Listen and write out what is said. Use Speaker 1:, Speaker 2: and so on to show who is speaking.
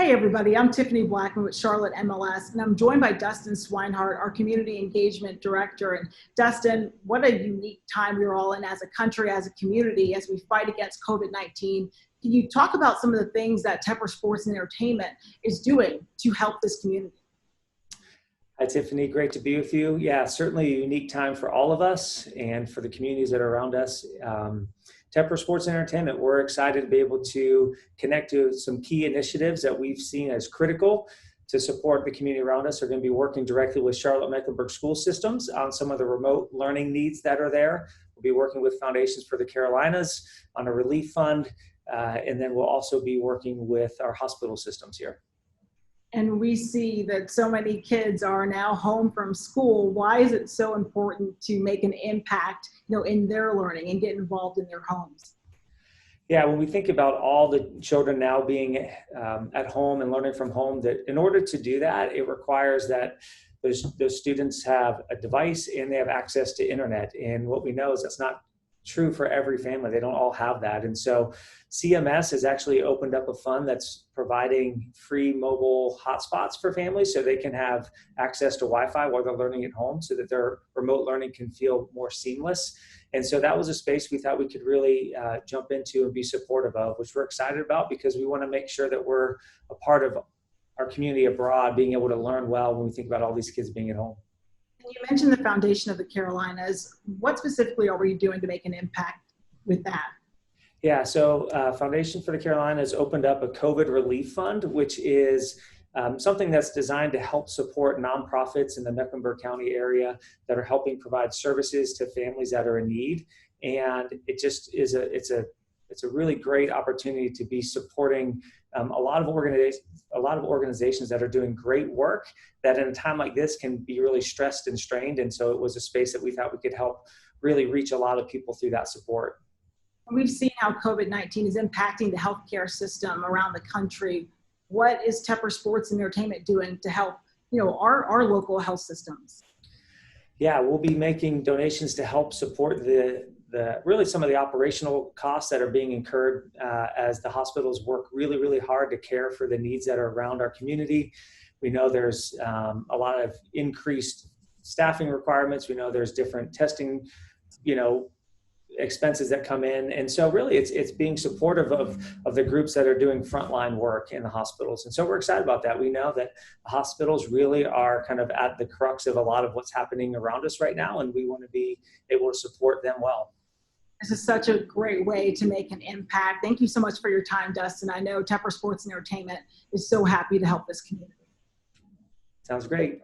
Speaker 1: Hey everybody, I'm Tiffany Blackmon with Charlotte MLS, and I'm joined by Dustin Swinehart, our Community Engagement Director. And Dustin, what a unique time we're all in as a country, as a community, as we fight against COVID-19. Can you talk about some of the things that Tepper Sports and Entertainment is doing to help this community?
Speaker 2: Hi, Tiffany. Great to be with you. Yeah, certainly a unique time for all of us and for the communities that are around us. Tepper Sports and Entertainment, we're excited to be able to connect to some key initiatives that we've seen as critical to support the community around us. We're going to be working directly with Charlotte-Mecklenburg school systems on some of the remote learning needs that are there. We'll be working with Foundations for the Carolinas on a relief fund, and then we'll also be working with our hospital systems here.
Speaker 1: And we see that so many kids are now home from school. Why is it so important to make an impact, in their learning and get involved in their homes?
Speaker 2: Yeah, when we think about all the children now being at home and learning from home, that in order to do that, it requires that those students have a device and they have access to internet. And what we know is that's not true for every family. They don't all have that. And so CMS has actually opened up a fund that's providing free mobile hotspots for families so they can have access to Wi-Fi while they're learning at home so that their remote learning can feel more seamless. And so that was a space we thought we could really jump into and be supportive of, which we're excited about because we want to make sure that we're a part of our community abroad, being able to learn well when we think about all these kids being at home.
Speaker 1: You mentioned the Foundation of the Carolinas. What specifically are we doing to make an impact with that?
Speaker 2: Yeah, so Foundation for the Carolinas opened up a COVID relief fund, which is something that's designed to help support nonprofits in the Mecklenburg County area that are helping provide services to families that are in need. And it just is it's a really great opportunity to be supporting a lot of organizations that are doing great work that in a time like this can be really stressed and strained. And so it was a space that we thought we could help really reach a lot of people through that support.
Speaker 1: We've seen how COVID-19 is impacting the healthcare system around the country. What is Tepper Sports and Entertainment doing to help, our local health systems?
Speaker 2: Yeah, we'll be making donations to help support really some of the operational costs that are being incurred as the hospitals work really, really hard to care for the needs that are around our community. We know there's a lot of increased staffing requirements. We know there's different testing, expenses that come in. And so really it's being supportive of the groups that are doing frontline work in the hospitals. And so we're excited about that. We know that the hospitals really are kind of at the crux of a lot of what's happening around us right now. And we want to be able to support them well.
Speaker 1: This is such a great way to make an impact. Thank you so much for your time, Dustin. I know Tepper Sports and Entertainment is so happy to help this community.
Speaker 2: Sounds great.